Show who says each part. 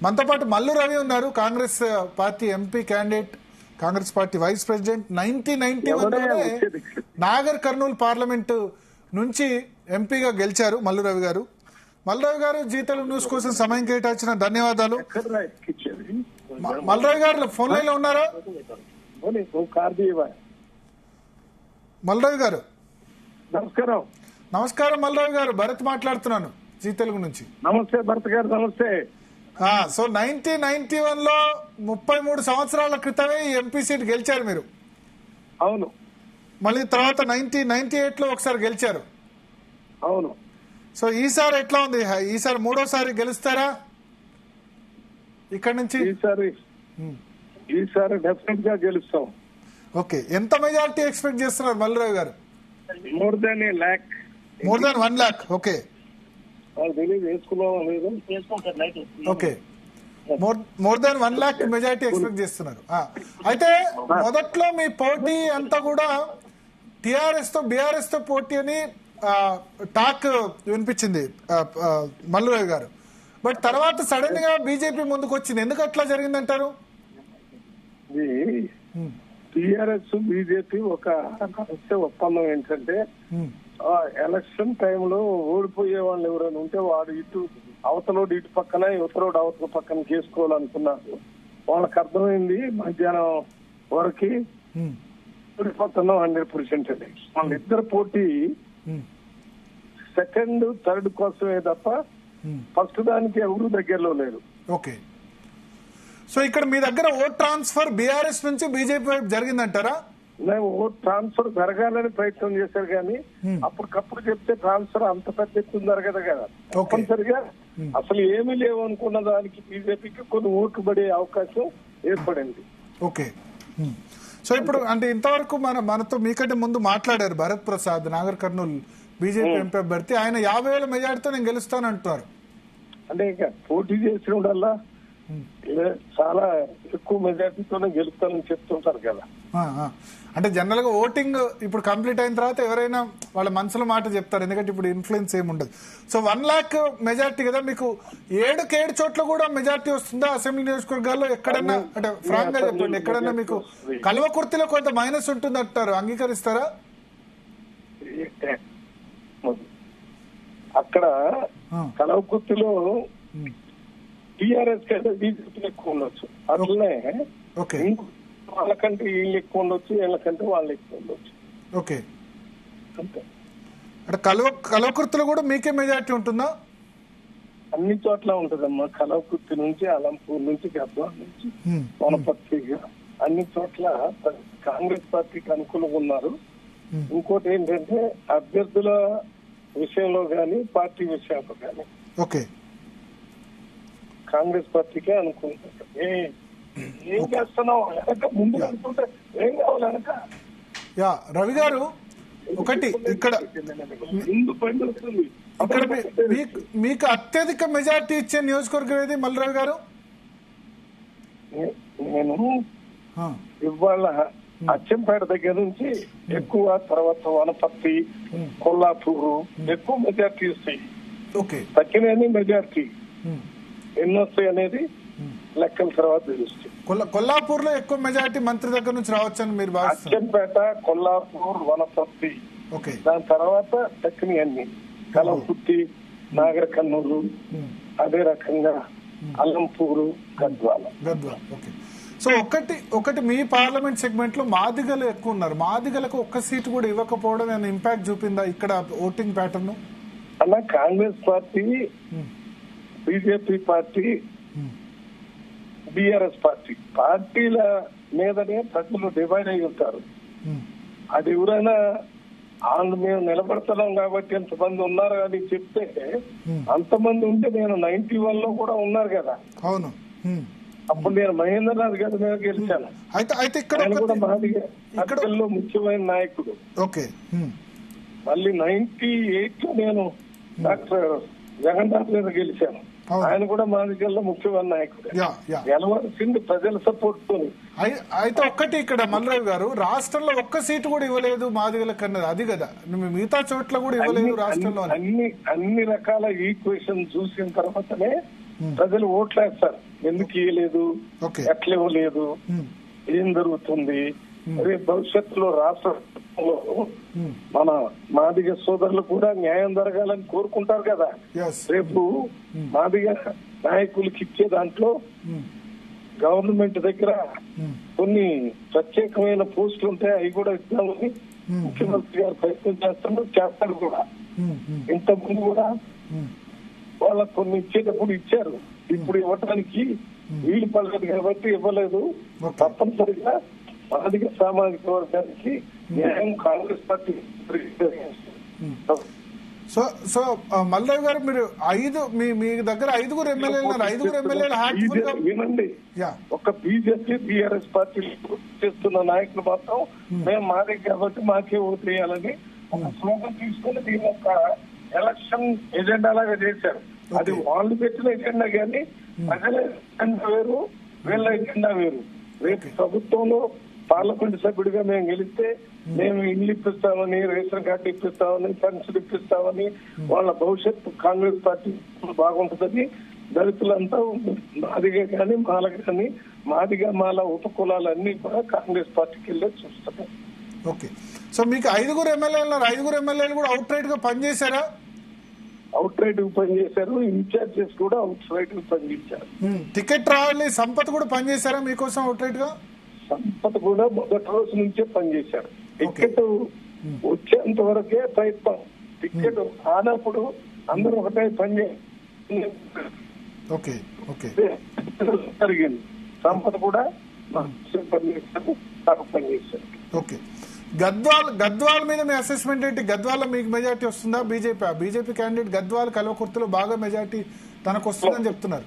Speaker 1: మనతో పాటు మల్లు రవి ఉన్నారు, Congress party MP candidate, Congress party vice president. 1991 Nagar Kurnool parliament నుంచి ఎంపీగా గెలిచారు మల్లు రవి గారు. మల్లు రవి గారు జీ తెలుగు న్యూస్ కోసం సమయం కేటాయించిన ధన్యవాదాలు. మల్లు రవి గారు ఫోన్ లైన్ లో ఉన్నారా? మల్లు రవి గారు
Speaker 2: నమస్కారం.
Speaker 1: నమస్కారం మల్లు రవి గారు, భరత్ మాట్లాడుతున్నాను జీ తెలుగు నుంచి.
Speaker 2: నమస్తే భరత్ గారు, నమస్తే.
Speaker 1: సో 1991 లో 33 సంవత్సరాల క్రితమే ఈ ఎంపీ సీట్ గెలిచారు మీరు.
Speaker 2: అవును.
Speaker 1: మళ్ళీ తర్వాత 1998 లో ఒకసారి గెలిచారు.
Speaker 2: అవును.
Speaker 1: సో ఈసారి ఎట్లా ఉంది? ఈసారి మూడోసారి గెలుస్తారా ఇక్కడ నుంచి?
Speaker 2: ఈసారి డెఫినెట్ గా గెలుస్తాం.
Speaker 1: ఓకే, ఎంత మెజారిటీ ఎక్స్పెక్ట్ చేస్తున్నారు మల్లురావు గారు?
Speaker 2: More than 1 lakh.
Speaker 1: More than 1 lakh. Okay okay, more than 1 lakh majority expect చేస్తున్నారు. అయితే మొదట్లో మీ పోటీ అంతా కూడా టిఆర్ఎస్ తో బీఆర్ఎస్ తో పోటీ అని టాక్ వినిపించింది మల్లురావు గారు. బట్ తర్వాత సడన్ గా బీజేపీ ముందుకు వచ్చింది. ఎందుకు అట్లా జరిగిందంటారు?
Speaker 2: టిఆర్ఎస్ బీజేపీ ఒక రహస్య ఒప్పందం ఏంటంటే, ఎలక్షన్ టైంలో ఓడిపోయే వాళ్ళు ఎవరైనా ఉంటే వాడు ఇటు అవతలోడు ఇటు పక్కన, యువతలోడు అవతల పక్కన చేసుకోవాలనుకున్నారు. వాళ్ళకి అర్థమైంది మధ్యాహ్నం వరకు ఓడిపోతున్నాం 100% అని. వాళ్ళిద్దరు పోటీ సెకండ్ థర్డ్ కోసమే తప్ప ఫస్ట్ దానికి ఎవరు దగ్గరలో లేరు.
Speaker 1: ఓకే, సో ఇక్కడ మీ దగ్గర ఓట్ ట్రాన్స్ఫర్ బీఆర్ఎస్ నుంచి బీజేపీ వైపు జరిగిందంటారా?
Speaker 2: ఓట్ ట్రాన్స్ఫర్ జరగాలని ప్రయత్నం చేశారు కానీ అప్పటికప్పుడు చెప్తే ట్రాన్స్ఫర్ అంత పెద్ద ఎత్తున జరగదు కదా. తప్పనిసరిగా అసలు ఏమీ లేవు అనుకున్న దానికి బీజేపీకి కొన్ని ఓట్లు పడే అవకాశం ఏర్పడింది.
Speaker 1: ఓకే, సో ఇప్పుడు అంటే ఇంతవరకు మనతో మీకంటే ముందు మాట్లాడారు భరత్ ప్రసాద్, నాగర్ కర్నూలు బీజేపీ ఎంపీ అభ్యర్థి. ఆయన 50,000 మెజార్టీతో నేను గెలుస్తాను అంటున్నారు.
Speaker 2: అంటే ఇక పోటీ చేసినప్పుడల్లా చాలా ఎక్కువ మెజార్టీతోనే గెలుస్తానని చెప్తుంటారు కదా.
Speaker 1: అంటే జనరల్ గా ఓటింగ్ ఇప్పుడు కంప్లీట్ అయిన తర్వాత ఎవరైనా వాళ్ళ మనసులో మాట చెప్తారు, ఎందుకంటే ఇప్పుడు ఇన్ఫ్లుయెన్స్ ఏమి ఉండదు. సో 1 lakh మెజార్టీ కదా మీకు. 7 చోట్ల కూడా మెజార్టీ వస్తుందా అసెంబ్లీ నియోజకవర్గాల్లో? ఎక్కడన్నా అంటే ఫ్రాంక్ గా చెప్పండి, ఎక్కడన్నా మీకు కల్వకుర్తిలో కొంత మైనస్ ఉంటుంది అంటారు, అంగీకరిస్తారా?
Speaker 2: అక్కడ కల్వకుర్తిలో టిఆర్ఎస్ కంటే బీజేపీ ఎక్కువ ఉండొచ్చు. అట్లనే వాళ్ళకంటే వీళ్ళు ఎక్కువ ఉండొచ్చు, వీళ్ళకంటే వాళ్ళు ఎక్కువ ఉండొచ్చు.
Speaker 1: ఓకే, అంటే కల్వకుర్తిలో కూడా మీకే మెజార్టీ ఉంటుందా?
Speaker 2: అన్ని చోట్ల ఉంటదమ్మా. కల్వకుర్తి నుంచి, అలంపూర్ నుంచి, గద్వాల నుంచి, వనపర్తి, అన్ని చోట్ల కాంగ్రెస్ పార్టీకి అనుకూలంగా ఉన్నారు. ఇంకోటి ఏంటంటే అభ్యర్థుల విషయంలో గాని పార్టీ విషయంలో గాని
Speaker 1: ఓకే
Speaker 2: కాంగ్రెస్ పార్టీకే అనుకుంటారు. ఏం చేస్తున్నావు వెనక ముందు అనుకుంటే ఏం కావాలి వెనక.
Speaker 1: రవి గారు ఒకటి ఇక్కడ మీకు అత్యధిక మెజార్టీ ఇచ్చే నియోజకవర్గం ఏది మల్లురావు గారు?
Speaker 2: నేను ఇవాళ అచ్చంపేట దగ్గర నుంచి ఎక్కువ, తర్వాత వనపర్తి, కొల్లాపూరు ఎక్కువ మెజార్టీ వస్తాయి. తక్కిన మెజార్టీ ఎన్ని వస్తాయి అనేది లెక్కల తర్వాత తెలుస్తాయి.
Speaker 1: కొల్లాపూర్ లో ఎక్కువ మెజార్టీ మంత్రి దగ్గర నుంచి రావచ్చని మీరు భావిస్తారు?
Speaker 2: అచ్చంపేట, కొల్లాపూర్, వనపర్తి, దాని తర్వాత తక్కిన అన్ని కల్వకుర్తి, నాగర్ కర్నూలు, అదే రకంగా అలంపూరు, గద్వాల.
Speaker 1: ఓకే, సో ఒకటి మీ పార్లమెంట్ సెగ్మెంట్ లో మాదిగలు ఎక్కువ ఉన్నారు. మాదిగలకు ఒక్క సీటు కూడా ఇవ్వకపోవడం ఏమైనా ఇంపాక్ట్ చూపిందా ఇక్కడ ఓటింగ్ ప్యాటర్న్?
Speaker 2: అలా Congress party, BJP party, BRS పార్టీల మీదనే ప్రజలు డివైడ్ అయి ఉంటారు. అది ఎవరైనా వాళ్ళు మేము నిలబడుతున్నాం కాబట్టి ఎంతమంది ఉన్నారు అని చెప్తే అంతమంది ఉంటే నేను 91 లో కూడా ఉన్నారు కదా.
Speaker 1: అవును,
Speaker 2: అప్పుడు నేను మహేంద్రనాథ్ గారి మీద గెలిచాను.
Speaker 1: అయితే ఇక్కడ
Speaker 2: కూడా మాదిగల్లో ముఖ్యమైన నాయకుడు.
Speaker 1: ఓకే,
Speaker 2: మళ్ళీ 98 లో నేను డాక్టర్ జగన్నాథ్ మీద గెలిచాను. ఆయన కూడా మాదిగల్లో ముఖ్యమైన నాయకుడు. గెలవాల్సింది ప్రజల సపోర్ట్ తో.
Speaker 1: అయితే ఒక్కటి ఇక్కడ మల్లురావు గారు, రాష్ట్రంలో ఒక్క సీటు కూడా ఇవ్వలేదు మాదిగలకు అన్నది అది కదా. మిగతా చోట్ల కూడా ఇవ్వలేదు రాష్ట్రంలో.
Speaker 2: అన్ని రకాల ఈక్వేషన్ చూసిన తర్వాతనే ప్రజలు ఓట్లేస్తారు, ఎందుకు ఇవ్వలేదు,
Speaker 1: ఓకే.
Speaker 2: ఎట్లా ఇవ్వలేదు, ఏం జరుగుతుంది, రేపు భవిష్యత్తులో రాష్ట్రంలో మన మాదిగ సోదరులు కూడా న్యాయం జరగాలని కోరుకుంటారు కదా. రేపు మాదిగ నాయకులకి ఇచ్చే దాంట్లో గవర్నమెంట్ దగ్గర కొన్ని ప్రత్యేకమైన పోస్టులు ఉంటాయి, అవి కూడా ఇద్దామని ముఖ్యమంత్రి గారు ప్రయత్నం చేస్తాడు కూడా. ఇంతకుముందు కూడా వాళ్ళకు కొన్ని ఇచ్చేటప్పుడు ఇచ్చారు, ఇప్పుడు ఇవ్వటానికి వీలు పడలేదు కాబట్టి ఇవ్వలేదు. తప్పనిసరిగా మాదిగ సామాజిక వర్గానికి న్యాయం కాంగ్రెస్ పార్టీ.
Speaker 1: సో మల్దేవ్ గారు, మీరు మీ దగ్గర 5 ఎమ్మెల్యేలు ఉన్నారు. 5 ఎమ్మెల్యేలు
Speaker 2: వినండి, ఒక బీజేపీ బీఆర్ఎస్ పార్టీ చేస్తున్న నాయకులు మాత్రం మేము మాదే కాబట్టి మాకే ఓటు వేయాలని ఒక స్లోగన్ తీసుకుని దీని ఒక ఎలక్షన్ ఎజెండా లాగా చేశారు. అది వాళ్ళు పెట్టిన ఎజెండా కానీ ప్రజల ఎజెండా వేరు, వీళ్ళ ఎజెండా వేరు. రేపు ప్రభుత్వంలో పార్లమెంట్ సభ్యుడిగా మేము గెలిస్తే మేము ఇల్లు ఇప్పిస్తామని, రేషన్ కార్డు ఇప్పిస్తామని, పెన్షన్ ఇప్పిస్తామని, వాళ్ళ భవిష్యత్తు కాంగ్రెస్ పార్టీ బాగుంటుందని దళితులంతా మాదిగా కానీ మాల కానీ మాదిగా మాల ఉపకులాలన్నీ కూడా కాంగ్రెస్ పార్టీకి వెళ్ళి చూస్తున్నారు.
Speaker 1: ఓకే. సో మీకు 5 ఎమ్మెల్యేలు 5 ఎమ్మెల్యేలు కూడా అవుట్ రైట్ గా పనిచేశారా?
Speaker 2: అవుట్ రైట్ పనిచేశారు, ఇన్ఛార్జెస్ కూడా అవుట్ రైట్ పనిచేశారు.
Speaker 1: టికెట్ రావాలి సంపత్ కూడా పనిచేశారా మీకోసం అవుట్ రైట్ గా?
Speaker 2: సంపత్ కూడా మొదటి రోజు నుంచే పనిచేశారు. టికెట్ వచ్చేంత వరకే ప్రయత్నం, టికెట్ రానప్పుడు అందరూ ఒకటే జరిగింది. సంపత్ కూడా పనిచేశారు, పనిచేశారు.
Speaker 1: ఓకే. గద్వాల్ మీద మీ అసెస్మెంట్ ఏంటి? గద్వాల మీకు మెజార్టీ వస్తుందా? బీజేపీ క్యాండిడేట్ గద్వాల్ కల్వకుర్తిలో బాగా మెజార్టీ తనకు వస్తుందని చెప్తున్నారు.